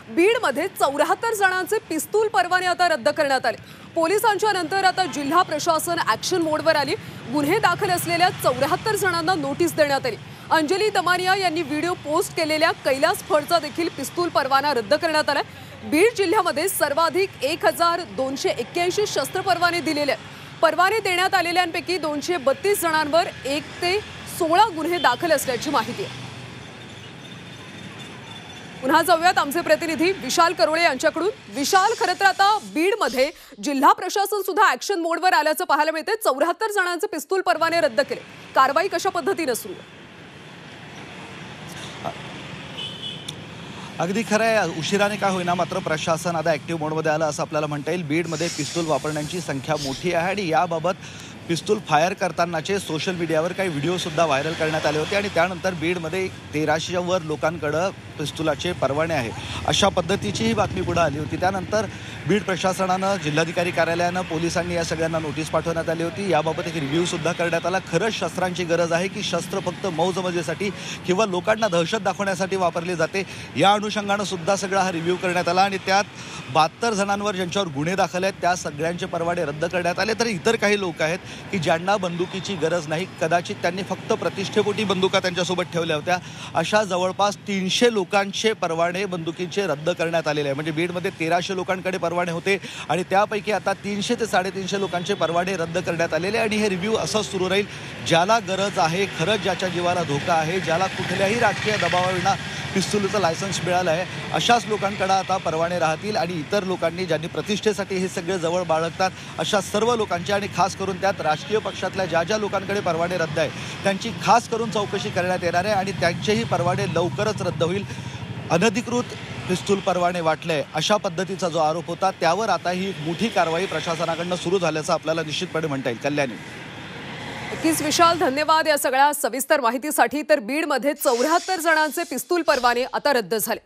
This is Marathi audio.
बीडमध्ये 74 जणांचे पिस्तूल परवाने आता रद्द करण्यात आले। पोलिसांच्या नंतर आता जिल्हा प्रशासन ॲक्शन मोडवर आली। गुन्हे दाखल असलेल्या 74 जणांना नोटीस देण्यात आली। अंजली दमानिया यांनी व्हिडिओ पोस्ट केलेल्या कैलास फळचा देखील पिस्तूल परवाना रद्द करण्यात आला। बीड जिल्ह्यामध्ये सर्वाधिक 1281 शस्त्र परवाने दिलेले आहेत। परवाने देण्यात आलेल्यांपैकी 232 जणांवर 1 ते 16 गुन्हे दाखल असल्याची माहिती आहे। पुन्हा जाऊयात आमचे प्रतिनिधी विशाल करोळे यांच्याकडून। विशाल, खरं तर आता बीडमध्ये जिल्हा प्रशासन सुद्धा ॲक्शन मोडवर आल्याचं पाहायला मिळते। 74 जणांचे पिस्तूल परवाने रद्द केले। कारवाई कशा पद्धतीने सुरू आहे? अगदी खरं आहे, उशिराने का होईना मात्र प्रशासन आता ॲक्टिव्ह मोडमध्ये आलं असं आपल्याला म्हणता येईल। बीडमध्ये पिस्तूल वापरण्याची संख्या मोठी आहे आणि याबाबत पिस्तूल फायर करतानाचे सोशल मीडियावर काही व्हिडिओसुद्धा व्हायरल करण्यात आले होते आणि त्यानंतर बीडमध्ये 1300 वर लोकांकडं पिस्तुलाचे परवाने आहे अशा पद्धतीची ही बातमी पुढे आली होती। त्यानंतर बीड प्रशासनानं, जिल्हाधिकारी कार्यालयानं, पोलिसांनी या सगळ्यांना नोटीस पाठवण्यात आली होती। याबाबत एक रिव्ह्यूसुद्धा करण्यात आला। खरंच शस्त्रांची गरज आहे की शस्त्र फक्त मौजमजेसाठी किंवा लोकांना दहशत दाखवण्यासाठी वापरले जाते, या अनुषंगानं सुद्धा सगळा हा रिव्ह्यू करण्यात आला आणि त्यात 72 जणांवर ज्यांच्यावर गुन्हे दाखल आहेत त्या सगळ्यांचे परवाने रद्द करण्यात आले। तर इतर काही लोक आहेत की ज्यांना बंदुकीची गरज नाही, कदाचित त्यांनी फक्त प्रतिष्ठेपोटी बंदुका त्यांच्यासोबत ठेवल्या होत्या, अशा जवळपास 300 लोकांचे परवाने बंदुकीचे रद्द करण्यात आलेले आहे। म्हणजे बीडमध्ये 1300 लोकांकडे परवाने होते आणि त्यापैकी आता 300 ते 350 लोकांचे परवाने रद्द करण्यात आलेले आणि हे रिव्ह्यू असंच सुरू राहील। ज्याला गरज आहे, खरंच ज्याच्या जीवाला धोका आहे, ज्याला कुठल्याही राजकीय दबावाविना पिस्तुलीचं लायसन्स मिळालं आहे, अशाच लोकांकडे आता परवाने राहतील आणि इतर लोकांनी ज्यांनी प्रतिष्ठेसाठी हे सगळे जवळ बाळगतात अशा सर्व लोकांचे आणि खास करून त्यात राजकीय पक्षातल्या ज्या लोकांकडे परवाने रद्द आहे त्यांची खास करून चौकशी करण्यात येणार आहे आणि त्यांचेही परवाने लवकरच रद्द होईल। अनधिकृत पिस्तूल परवाने वाटले अशा पद्धतीचा जो आरोप होता त्यावर आता ही मोठी कारवाई प्रशासनाकडून सुरू झाल्याचं आपल्याला निश्चितपणे म्हणता येईल। कल्याणी, नक्कीच विशाल, धन्यवाद या सगळ्या सविस्तर माहितीसाठी। तर बीडमध्ये 74 जणांचे पिस्तूल परवाने आता रद्द झाले।